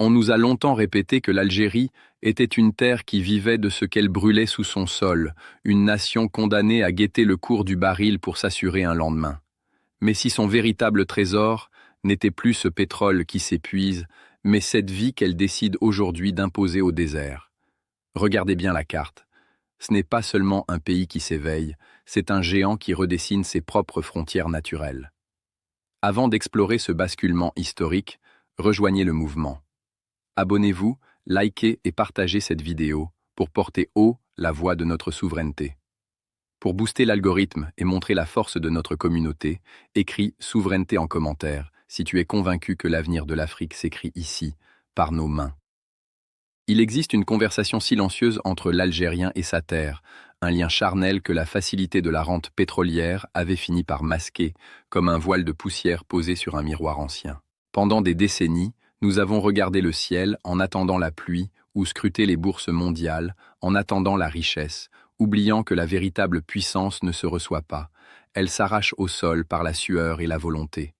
On nous a longtemps répété que l'Algérie était une terre qui vivait de ce qu'elle brûlait sous son sol, une nation condamnée à guetter le cours du baril pour s'assurer un lendemain. Mais si son véritable trésor n'était plus ce pétrole qui s'épuise, mais cette vie qu'elle décide aujourd'hui d'imposer au désert. Regardez bien la carte. Ce n'est pas seulement un pays qui s'éveille, c'est un géant qui redessine ses propres frontières naturelles. Avant d'explorer ce basculement historique, rejoignez le mouvement. Abonnez-vous, likez et partagez cette vidéo pour porter haut la voix de notre souveraineté. Pour booster l'algorithme et montrer la force de notre communauté, écris souveraineté en commentaire si tu es convaincu que l'avenir de l'Afrique s'écrit ici, par nos mains. Il existe une conversation silencieuse entre l'Algérien et sa terre, un lien charnel que la facilité de la rente pétrolière avait fini par masquer, comme un voile de poussière posé sur un miroir ancien. Pendant des décennies, nous avons regardé le ciel en attendant la pluie ou scruté les bourses mondiales en attendant la richesse, oubliant que la véritable puissance ne se reçoit pas, elle s'arrache au sol par la sueur et la volonté.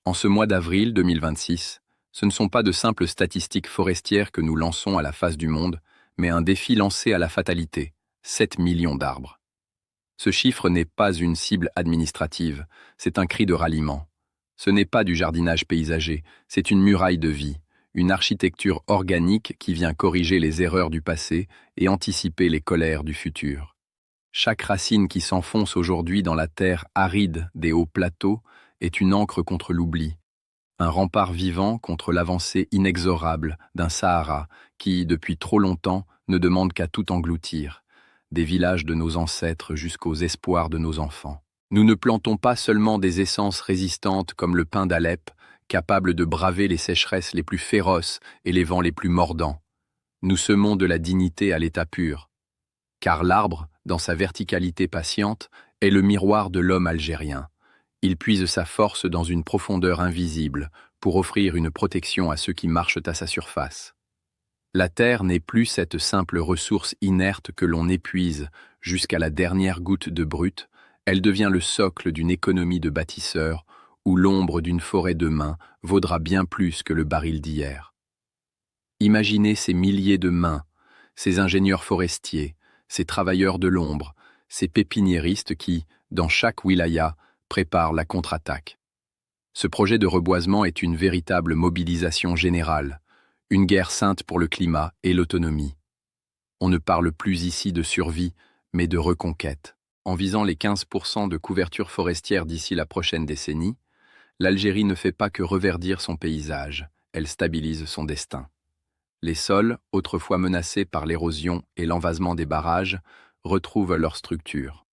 En ce mois d'avril 2026, ce ne sont pas de simples statistiques forestières que nous lançons à la face du monde, mais un défi lancé à la fatalité, 7 millions d'arbres. Ce chiffre n'est pas une cible administrative, c'est un cri de ralliement. Ce n'est pas du jardinage paysager, c'est une muraille de vie, une architecture organique qui vient corriger les erreurs du passé et anticiper les colères du futur. Chaque racine qui s'enfonce aujourd'hui dans la terre aride des hauts plateaux est une ancre contre l'oubli, un rempart vivant contre l'avancée inexorable d'un Sahara qui, depuis trop longtemps, ne demande qu'à tout engloutir, des villages de nos ancêtres jusqu'aux espoirs de nos enfants. Nous ne plantons pas seulement des essences résistantes comme le pin d'Alep, capables de braver les sécheresses les plus féroces et les vents les plus mordants. Nous semons de la dignité à l'état pur. Car l'arbre, dans sa verticalité patiente, est le miroir de l'homme algérien. Il puise sa force dans une profondeur invisible pour offrir une protection à ceux qui marchent à sa surface. La terre n'est plus cette simple ressource inerte que l'on épuise jusqu'à la dernière goutte de brut, elle devient le socle d'une économie de bâtisseurs où l'ombre d'une forêt demain vaudra bien plus que le baril d'hier. Imaginez ces milliers de mains, ces ingénieurs forestiers, ces travailleurs de l'ombre, ces pépiniéristes qui, dans chaque wilaya, préparent la contre-attaque. Ce projet de reboisement est une véritable mobilisation générale, une guerre sainte pour le climat et l'autonomie. On ne parle plus ici de survie, mais de reconquête. En visant les 15% de couverture forestière d'ici la prochaine décennie, l'Algérie ne fait pas que reverdir son paysage, elle stabilise son destin. Les sols, autrefois menacés par l'érosion et l'envasement des barrages, retrouvent leur structure.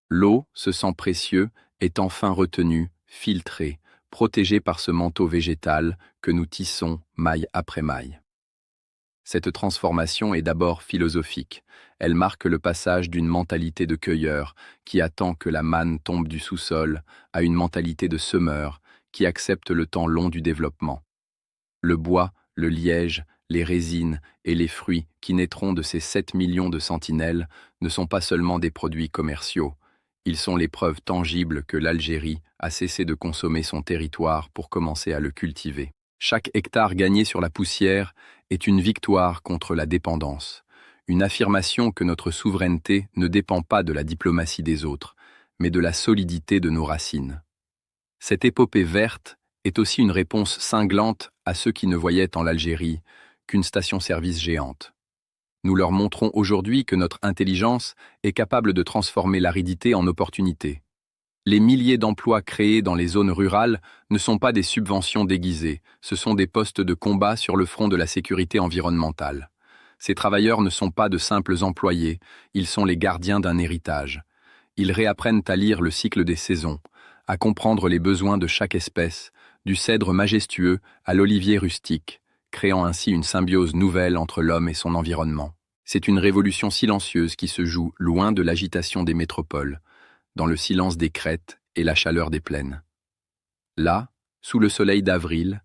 L'eau, ce sang précieux, est enfin retenue, filtrée, protégée par ce manteau végétal que nous tissons maille après maille. Cette transformation est d'abord philosophique. Elle marque le passage d'une mentalité de cueilleur qui attend que la manne tombe du sous-sol à une mentalité de semeur qui accepte le temps long du développement. Le bois, le liège, les résines et les fruits qui naîtront de ces 7 millions de sentinelles ne sont pas seulement des produits commerciaux. Ils sont les preuves tangibles que l'Algérie a cessé de consommer son territoire pour commencer à le cultiver. Chaque hectare gagné sur la poussière est une victoire contre la dépendance, une affirmation que notre souveraineté ne dépend pas de la diplomatie des autres, mais de la solidité de nos racines. Cette épopée verte est aussi une réponse cinglante à ceux qui ne voyaient en l'Algérie qu'une station-service géante. Nous leur montrons aujourd'hui que notre intelligence est capable de transformer l'aridité en opportunité. Les milliers d'emplois créés dans les zones rurales ne sont pas des subventions déguisées, ce sont des postes de combat sur le front de la sécurité environnementale. Ces travailleurs ne sont pas de simples employés, ils sont les gardiens d'un héritage. Ils réapprennent à lire le cycle des saisons, à comprendre les besoins de chaque espèce, du cèdre majestueux à l'olivier rustique, créant ainsi une symbiose nouvelle entre l'homme et son environnement. C'est une révolution silencieuse qui se joue loin de l'agitation des métropoles, dans le silence des crêtes et la chaleur des plaines. Là, sous le soleil d'avril,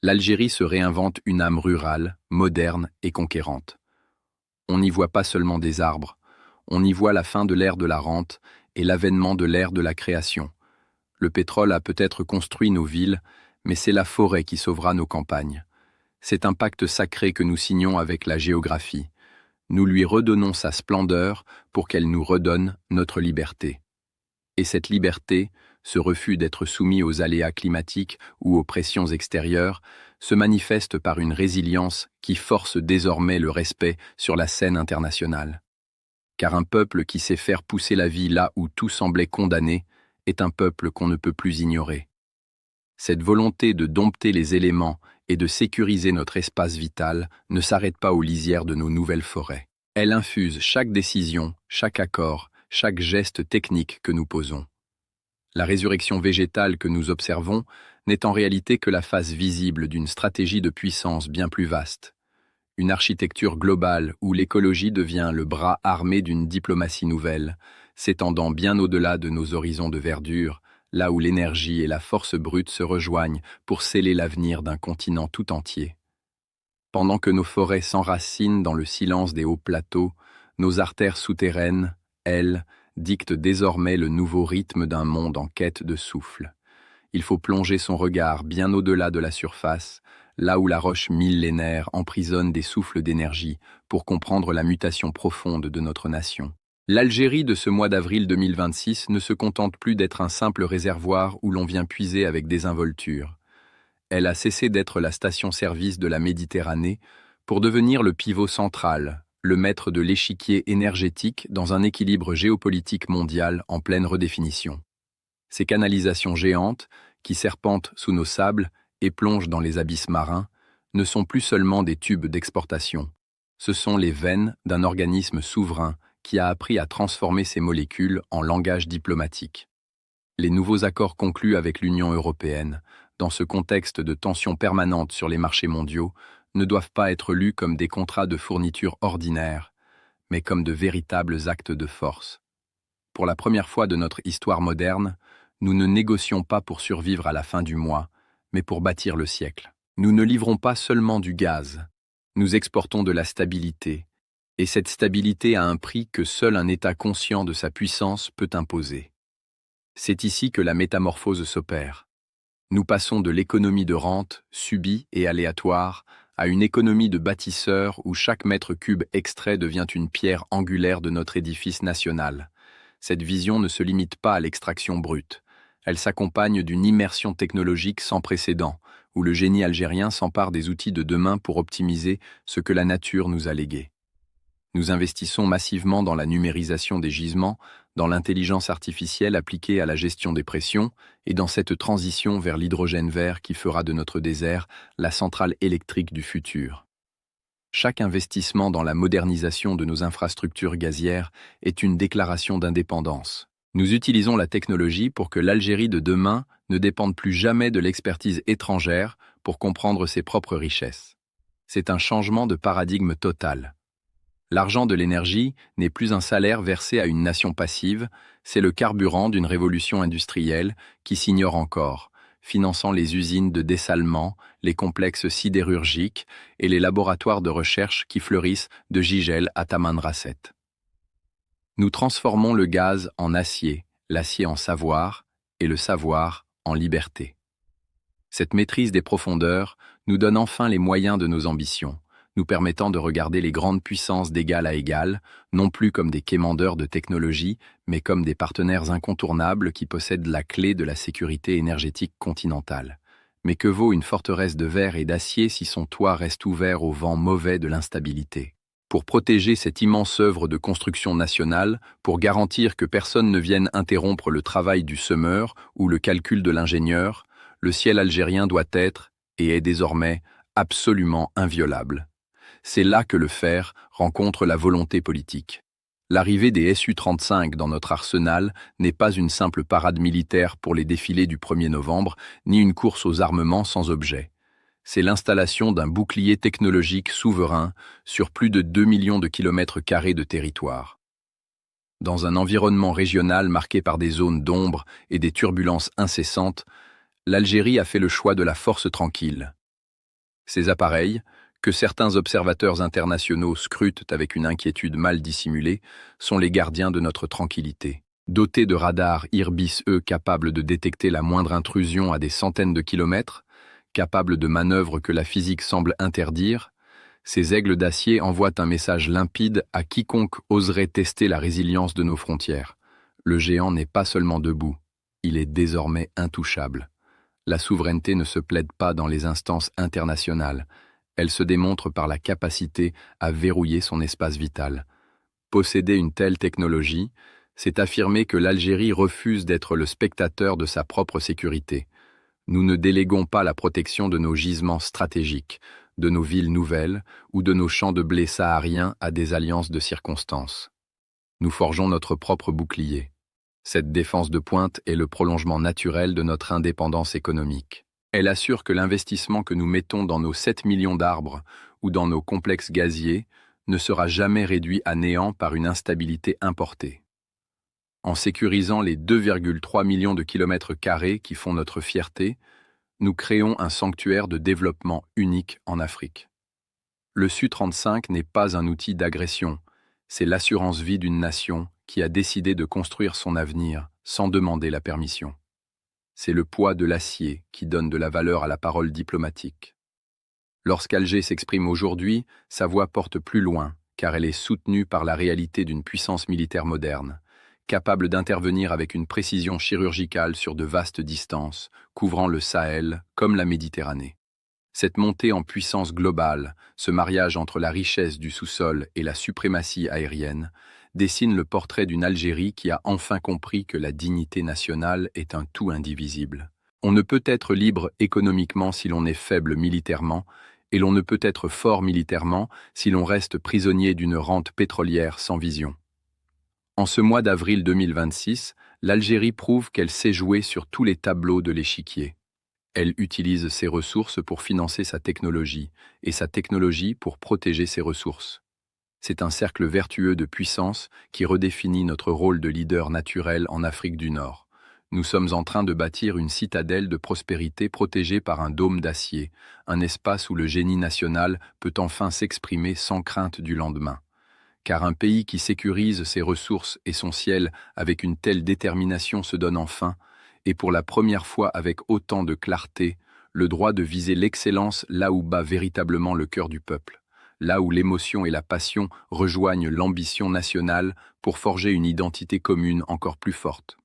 l'Algérie se réinvente une âme rurale, moderne et conquérante. On n'y voit pas seulement des arbres, on y voit la fin de l'ère de la rente et l'avènement de l'ère de la création. Le pétrole a peut-être construit nos villes, mais c'est la forêt qui sauvera nos campagnes. C'est un pacte sacré que nous signons avec la géographie. Nous lui redonnons sa splendeur pour qu'elle nous redonne notre liberté. Et cette liberté, ce refus d'être soumis aux aléas climatiques ou aux pressions extérieures, se manifeste par une résilience qui force désormais le respect sur la scène internationale. Car un peuple qui sait faire pousser la vie là où tout semblait condamné est un peuple qu'on ne peut plus ignorer. Cette volonté de dompter les éléments et de sécuriser notre espace vital ne s'arrête pas aux lisières de nos nouvelles forêts. Elle infuse chaque décision, chaque accord, chaque geste technique que nous posons. La résurrection végétale que nous observons n'est en réalité que la face visible d'une stratégie de puissance bien plus vaste. Une architecture globale où l'écologie devient le bras armé d'une diplomatie nouvelle, s'étendant bien au-delà de nos horizons de verdure, là où l'énergie et la force brute se rejoignent pour sceller l'avenir d'un continent tout entier. Pendant que nos forêts s'enracinent dans le silence des hauts plateaux, nos artères souterraines, elles, dictent désormais le nouveau rythme d'un monde en quête de souffle. Il faut plonger son regard bien au-delà de la surface, là où la roche millénaire emprisonne des souffles d'énergie pour comprendre la mutation profonde de notre nation. L'Algérie de ce mois d'avril 2026 ne se contente plus d'être un simple réservoir où l'on vient puiser avec désinvolture. Elle a cessé d'être la station-service de la Méditerranée pour devenir le pivot central, le maître de l'échiquier énergétique dans un équilibre géopolitique mondial en pleine redéfinition. Ces canalisations géantes, qui serpentent sous nos sables et plongent dans les abysses marins, ne sont plus seulement des tubes d'exportation. Ce sont les veines d'un organisme souverain qui a appris à transformer ses molécules en langage diplomatique. Les nouveaux accords conclus avec l'Union européenne, dans ce contexte de tensions permanentes sur les marchés mondiaux, ne doivent pas être lus comme des contrats de fourniture ordinaires, mais comme de véritables actes de force. Pour la première fois de notre histoire moderne, nous ne négocions pas pour survivre à la fin du mois, mais pour bâtir le siècle. Nous ne livrons pas seulement du gaz, nous exportons de la stabilité, et cette stabilité a un prix que seul un État conscient de sa puissance peut imposer. C'est ici que la métamorphose s'opère. Nous passons de l'économie de rente, subie et aléatoire, à une économie de bâtisseur où chaque mètre cube extrait devient une pierre angulaire de notre édifice national. Cette vision ne se limite pas à l'extraction brute. Elle s'accompagne d'une immersion technologique sans précédent, où le génie algérien s'empare des outils de demain pour optimiser ce que la nature nous a légué. Nous investissons massivement dans la numérisation des gisements, dans l'intelligence artificielle appliquée à la gestion des pressions et dans cette transition vers l'hydrogène vert qui fera de notre désert la centrale électrique du futur. Chaque investissement dans la modernisation de nos infrastructures gazières est une déclaration d'indépendance. Nous utilisons la technologie pour que l'Algérie de demain ne dépende plus jamais de l'expertise étrangère pour comprendre ses propres richesses. C'est un changement de paradigme total. L'argent de l'énergie n'est plus un salaire versé à une nation passive, c'est le carburant d'une révolution industrielle qui s'ignore encore, finançant les usines de dessalement, les complexes sidérurgiques et les laboratoires de recherche qui fleurissent de Gigel à Tamanrasset. Nous transformons le gaz en acier, l'acier en savoir et le savoir en liberté. Cette maîtrise des profondeurs nous donne enfin les moyens de nos ambitions, nous permettant de regarder les grandes puissances d'égal à égal, non plus comme des quémandeurs de technologie, mais comme des partenaires incontournables qui possèdent la clé de la sécurité énergétique continentale. Mais que vaut une forteresse de verre et d'acier si son toit reste ouvert au vent mauvais de l'instabilité? Pour protéger cette immense œuvre de construction nationale, pour garantir que personne ne vienne interrompre le travail du semeur ou le calcul de l'ingénieur, le ciel algérien doit être, et est désormais, absolument inviolable. C'est là que le fer rencontre la volonté politique. L'arrivée des Su-35 dans notre arsenal n'est pas une simple parade militaire pour les défilés du 1er novembre, ni une course aux armements sans objet. C'est l'installation d'un bouclier technologique souverain sur plus de 2 millions de kilomètres carrés de territoire. Dans un environnement régional marqué par des zones d'ombre et des turbulences incessantes, l'Algérie a fait le choix de la force tranquille. Ces appareils, que certains observateurs internationaux scrutent avec une inquiétude mal dissimulée, sont les gardiens de notre tranquillité. Dotés de radars Irbis-E capables de détecter la moindre intrusion à des centaines de kilomètres, capables de manœuvres que la physique semble interdire, ces aigles d'acier envoient un message limpide à quiconque oserait tester la résilience de nos frontières. Le géant n'est pas seulement debout, il est désormais intouchable. La souveraineté ne se plaide pas dans les instances internationales, elle se démontre par la capacité à verrouiller son espace vital. Posséder une telle technologie, c'est affirmer que l'Algérie refuse d'être le spectateur de sa propre sécurité. Nous ne déléguons pas la protection de nos gisements stratégiques, de nos villes nouvelles ou de nos champs de blé sahariens à des alliances de circonstances. Nous forgeons notre propre bouclier. Cette défense de pointe est le prolongement naturel de notre indépendance économique. Elle assure que l'investissement que nous mettons dans nos 7 millions d'arbres ou dans nos complexes gaziers ne sera jamais réduit à néant par une instabilité importée. En sécurisant les 2,3 millions de kilomètres carrés qui font notre fierté, nous créons un sanctuaire de développement unique en Afrique. Le Su-35 n'est pas un outil d'agression, c'est l'assurance vie d'une nation qui a décidé de construire son avenir sans demander la permission. C'est le poids de l'acier qui donne de la valeur à la parole diplomatique. Lorsqu'Alger s'exprime aujourd'hui, sa voix porte plus loin, car elle est soutenue par la réalité d'une puissance militaire moderne, capable d'intervenir avec une précision chirurgicale sur de vastes distances, couvrant le Sahel comme la Méditerranée. Cette montée en puissance globale, ce mariage entre la richesse du sous-sol et la suprématie aérienne, dessine le portrait d'une Algérie qui a enfin compris que la dignité nationale est un tout indivisible. On ne peut être libre économiquement si l'on est faible militairement, et l'on ne peut être fort militairement si l'on reste prisonnier d'une rente pétrolière sans vision. En ce mois d'avril 2026, l'Algérie prouve qu'elle sait jouer sur tous les tableaux de l'échiquier. Elle utilise ses ressources pour financer sa technologie, et sa technologie pour protéger ses ressources. C'est un cercle vertueux de puissance qui redéfinit notre rôle de leader naturel en Afrique du Nord. Nous sommes en train de bâtir une citadelle de prospérité protégée par un dôme d'acier, un espace où le génie national peut enfin s'exprimer sans crainte du lendemain. Car un pays qui sécurise ses ressources et son ciel avec une telle détermination se donne enfin, et pour la première fois avec autant de clarté, le droit de viser l'excellence là où bat véritablement le cœur du peuple, là où l'émotion et la passion rejoignent l'ambition nationale pour forger une identité commune encore plus forte.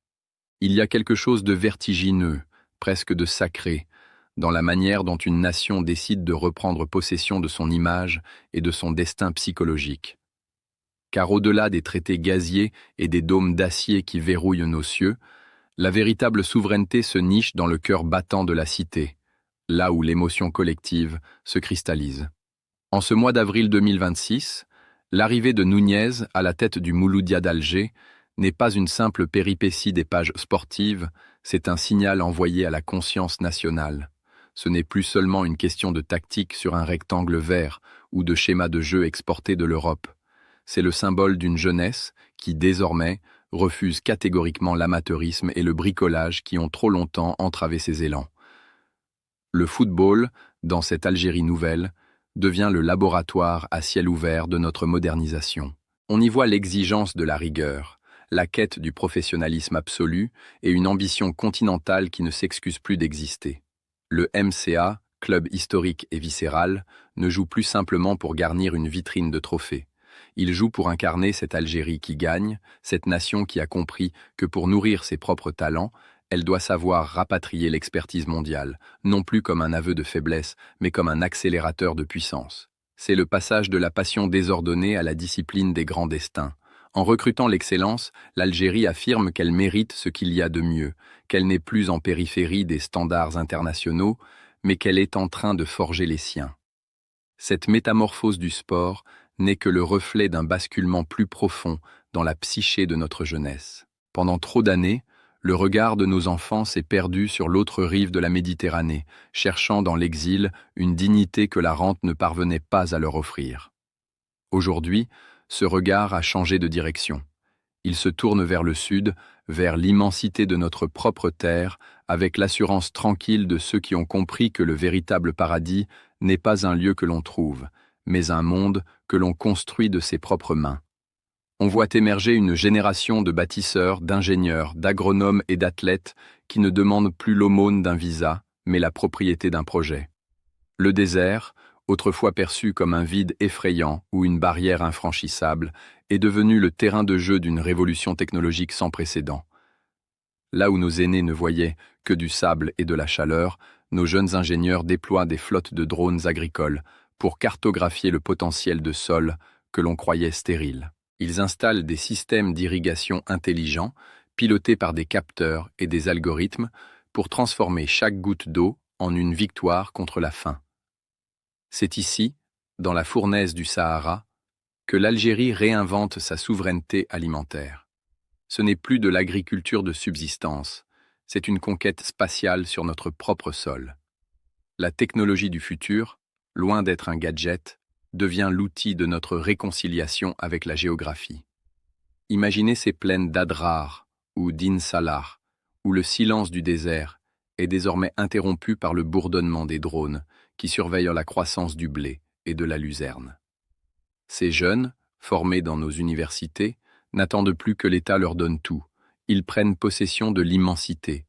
Il y a quelque chose de vertigineux, presque de sacré, dans la manière dont une nation décide de reprendre possession de son image et de son destin psychologique. Car au-delà des traités gaziers et des dômes d'acier qui verrouillent nos cieux, la véritable souveraineté se niche dans le cœur battant de la cité, là où l'émotion collective se cristallise. En ce mois d'avril 2026, l'arrivée de Nunez à la tête du Mouloudia d'Alger n'est pas une simple péripétie des pages sportives, c'est un signal envoyé à la conscience nationale. Ce n'est plus seulement une question de tactique sur un rectangle vert ou de schéma de jeu exporté de l'Europe. C'est le symbole d'une jeunesse qui, désormais, refuse catégoriquement l'amateurisme et le bricolage qui ont trop longtemps entravé ses élans. Le football, dans cette Algérie nouvelle, devient le laboratoire à ciel ouvert de notre modernisation. On y voit l'exigence de la rigueur, la quête du professionnalisme absolu et une ambition continentale qui ne s'excuse plus d'exister. Le MCA, club historique et viscéral, ne joue plus simplement pour garnir une vitrine de trophées. Il joue pour incarner cette Algérie qui gagne, cette nation qui a compris que pour nourrir ses propres talents, elle doit savoir rapatrier l'expertise mondiale, non plus comme un aveu de faiblesse, mais comme un accélérateur de puissance. C'est le passage de la passion désordonnée à la discipline des grands destins. En recrutant l'excellence, l'Algérie affirme qu'elle mérite ce qu'il y a de mieux, qu'elle n'est plus en périphérie des standards internationaux, mais qu'elle est en train de forger les siens. Cette métamorphose du sport n'est que le reflet d'un basculement plus profond dans la psyché de notre jeunesse. Pendant trop d'années, le regard de nos enfants s'est perdu sur l'autre rive de la Méditerranée, cherchant dans l'exil une dignité que la rente ne parvenait pas à leur offrir. Aujourd'hui, ce regard a changé de direction. Il se tourne vers le sud, vers l'immensité de notre propre terre, avec l'assurance tranquille de ceux qui ont compris que le véritable paradis n'est pas un lieu que l'on trouve, mais un monde que l'on construit de ses propres mains. On voit émerger une génération de bâtisseurs, d'ingénieurs, d'agronomes et d'athlètes qui ne demandent plus l'aumône d'un visa, mais la propriété d'un projet. Le désert, autrefois perçu comme un vide effrayant ou une barrière infranchissable, est devenu le terrain de jeu d'une révolution technologique sans précédent. Là où nos aînés ne voyaient que du sable et de la chaleur, nos jeunes ingénieurs déploient des flottes de drones agricoles pour cartographier le potentiel de sols que l'on croyait stériles. Ils installent des systèmes d'irrigation intelligents, pilotés par des capteurs et des algorithmes, pour transformer chaque goutte d'eau en une victoire contre la faim. C'est ici, dans la fournaise du Sahara, que l'Algérie réinvente sa souveraineté alimentaire. Ce n'est plus de l'agriculture de subsistance, c'est une conquête spatiale sur notre propre sol. La technologie du futur, loin d'être un gadget, devient l'outil de notre réconciliation avec la géographie. Imaginez ces plaines d'Adrar ou d'In Salah, où le silence du désert est désormais interrompu par le bourdonnement des drones qui surveillent la croissance du blé et de la luzerne. Ces jeunes, formés dans nos universités, n'attendent plus que l'État leur donne tout. Ils prennent possession de l'immensité.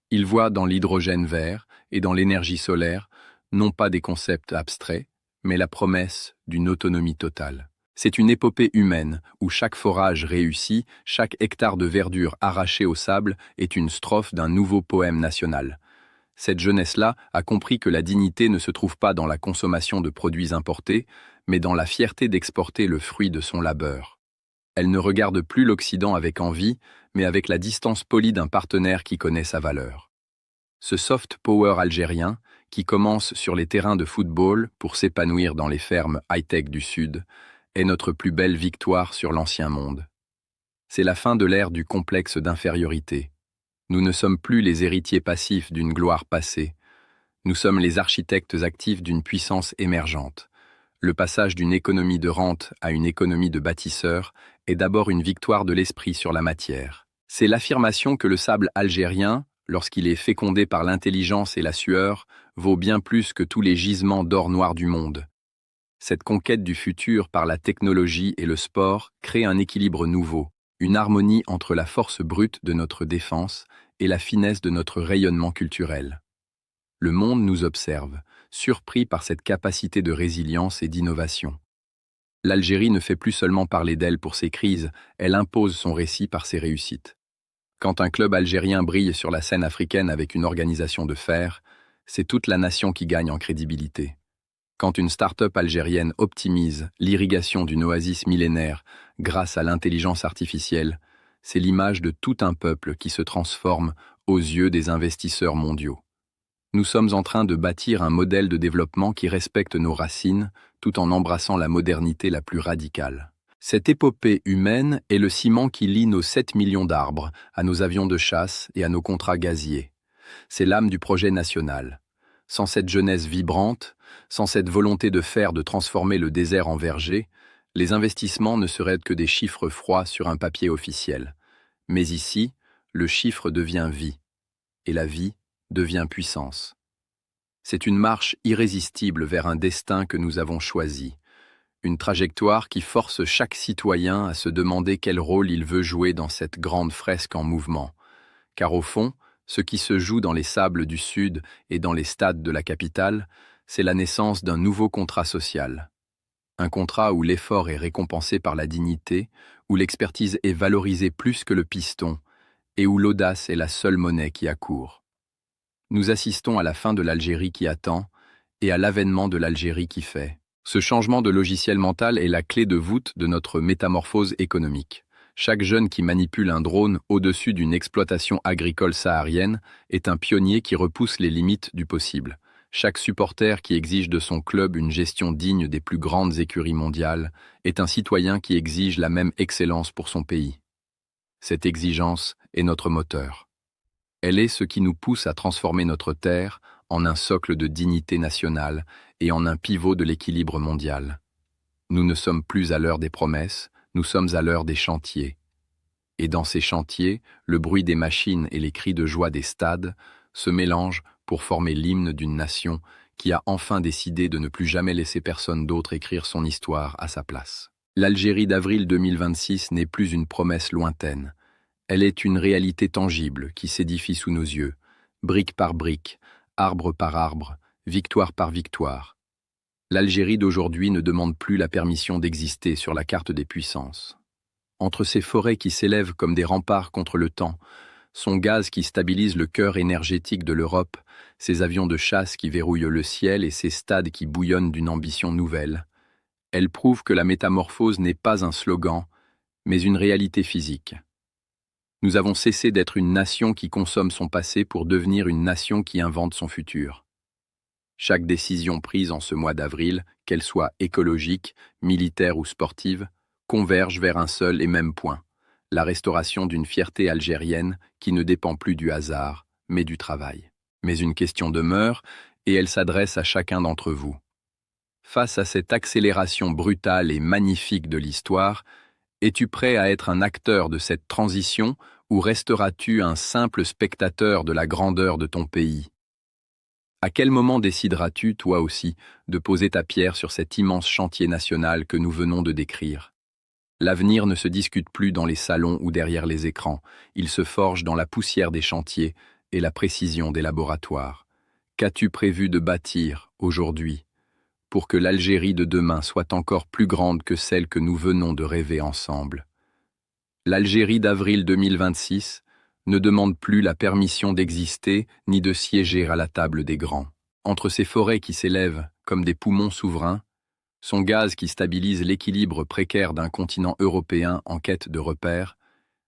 Ils voient dans l'hydrogène vert et dans l'énergie solaire non pas des concepts abstraits, mais la promesse d'une autonomie totale. C'est une épopée humaine où chaque forage réussi, chaque hectare de verdure arraché au sable est une strophe d'un nouveau poème national. Cette jeunesse-là a compris que la dignité ne se trouve pas dans la consommation de produits importés, mais dans la fierté d'exporter le fruit de son labeur. Elle ne regarde plus l'Occident avec envie, mais avec la distance polie d'un partenaire qui connaît sa valeur. Ce soft power algérien, qui commence sur les terrains de football pour s'épanouir dans les fermes high-tech du Sud, est notre plus belle victoire sur l'ancien monde. C'est la fin de l'ère du complexe d'infériorité. Nous ne sommes plus les héritiers passifs d'une gloire passée. Nous sommes les architectes actifs d'une puissance émergente. Le passage d'une économie de rente à une économie de bâtisseurs est d'abord une victoire de l'esprit sur la matière. C'est l'affirmation que le sable algérien, lorsqu'il est fécondé par l'intelligence et la sueur, vaut bien plus que tous les gisements d'or noir du monde. Cette conquête du futur par la technologie et le sport crée un équilibre nouveau, une harmonie entre la force brute de notre défense et la finesse de notre rayonnement culturel. Le monde nous observe, surpris par cette capacité de résilience et d'innovation. L'Algérie ne fait plus seulement parler d'elle pour ses crises, elle impose son récit par ses réussites. Quand un club algérien brille sur la scène africaine avec une organisation de fer, c'est toute la nation qui gagne en crédibilité. Quand une start-up algérienne optimise l'irrigation d'une oasis millénaire grâce à l'intelligence artificielle, c'est l'image de tout un peuple qui se transforme aux yeux des investisseurs mondiaux. Nous sommes en train de bâtir un modèle de développement qui respecte nos racines tout en embrassant la modernité la plus radicale. Cette épopée humaine est le ciment qui lie nos 7 millions d'arbres à nos avions de chasse et à nos contrats gaziers. C'est l'âme du projet national. Sans cette jeunesse vibrante, sans cette volonté de faire de transformer le désert en verger, les investissements ne seraient que des chiffres froids sur un papier officiel. Mais ici, le chiffre devient vie, et la vie devient puissance. C'est une marche irrésistible vers un destin que nous avons choisi, une trajectoire qui force chaque citoyen à se demander quel rôle il veut jouer dans cette grande fresque en mouvement. Car au fond, ce qui se joue dans les sables du Sud et dans les stades de la capitale, c'est la naissance d'un nouveau contrat social. Un contrat où l'effort est récompensé par la dignité, où l'expertise est valorisée plus que le piston, et où l'audace est la seule monnaie qui accourt. Nous assistons à la fin de l'Algérie qui attend et à l'avènement de l'Algérie qui fait. Ce changement de logiciel mental est la clé de voûte de notre métamorphose économique. Chaque jeune qui manipule un drone au-dessus d'une exploitation agricole saharienne est un pionnier qui repousse les limites du possible. Chaque supporter qui exige de son club une gestion digne des plus grandes écuries mondiales est un citoyen qui exige la même excellence pour son pays. Cette exigence est notre moteur. Elle est ce qui nous pousse à transformer notre terre en un socle de dignité nationale et en un pivot de l'équilibre mondial. Nous ne sommes plus à l'heure des promesses, nous sommes à l'heure des chantiers. Et dans ces chantiers, le bruit des machines et les cris de joie des stades se mélangent pour former l'hymne d'une nation qui a enfin décidé de ne plus jamais laisser personne d'autre écrire son histoire à sa place. L'Algérie d'avril 2026 n'est plus une promesse lointaine. Elle est une réalité tangible qui s'édifie sous nos yeux, brique par brique, arbre par arbre, victoire par victoire. L'Algérie d'aujourd'hui ne demande plus la permission d'exister sur la carte des puissances. Entre ces forêts qui s'élèvent comme des remparts contre le temps, son gaz qui stabilise le cœur énergétique de l'Europe, ses avions de chasse qui verrouillent le ciel et ses stades qui bouillonnent d'une ambition nouvelle, elle prouve que la métamorphose n'est pas un slogan, mais une réalité physique. Nous avons cessé d'être une nation qui consomme son passé pour devenir une nation qui invente son futur. Chaque décision prise en ce mois d'avril, qu'elle soit écologique, militaire ou sportive, converge vers un seul et même point, la restauration d'une fierté algérienne qui ne dépend plus du hasard, mais du travail. Mais une question demeure, et elle s'adresse à chacun d'entre vous. Face à cette accélération brutale et magnifique de l'histoire, es-tu prêt à être un acteur de cette transition ou resteras-tu un simple spectateur de la grandeur de ton pays? À quel moment décideras-tu, toi aussi, de poser ta pierre sur cet immense chantier national que nous venons de décrire? L'avenir ne se discute plus dans les salons ou derrière les écrans, il se forge dans la poussière des chantiers et la précision des laboratoires. Qu'as-tu prévu de bâtir, aujourd'hui, pour que l'Algérie de demain soit encore plus grande que celle que nous venons de rêver ensemble? L'Algérie d'avril 2026 ne demande plus la permission d'exister ni de siéger à la table des grands. Entre ces forêts qui s'élèvent comme des poumons souverains, son gaz qui stabilise l'équilibre précaire d'un continent européen en quête de repères,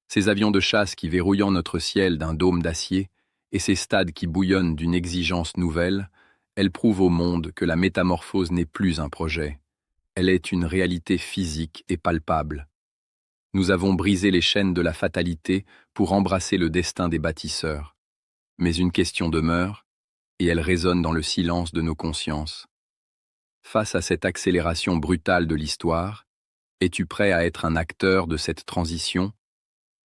ses avions de chasse qui verrouillant notre ciel d'un dôme d'acier, et ses stades qui bouillonnent d'une exigence nouvelle, elle prouve au monde que la métamorphose n'est plus un projet. Elle est une réalité physique et palpable. Nous avons brisé les chaînes de la fatalité pour embrasser le destin des bâtisseurs. Mais une question demeure, et elle résonne dans le silence de nos consciences. Face à cette accélération brutale de l'histoire, es-tu prêt à être un acteur de cette transition,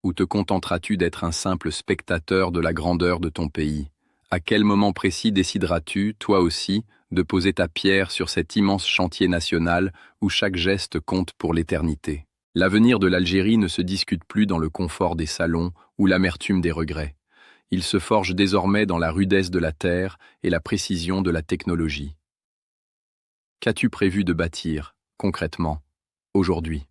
ou te contenteras-tu d'être un simple spectateur de la grandeur de ton pays? À quel moment précis décideras-tu, toi aussi, de poser ta pierre sur cet immense chantier national où chaque geste compte pour l'éternité? L'avenir de l'Algérie ne se discute plus dans le confort des salons ou l'amertume des regrets. Il se forge désormais dans la rudesse de la terre et la précision de la technologie. Qu'as-tu prévu de bâtir, concrètement, aujourd'hui?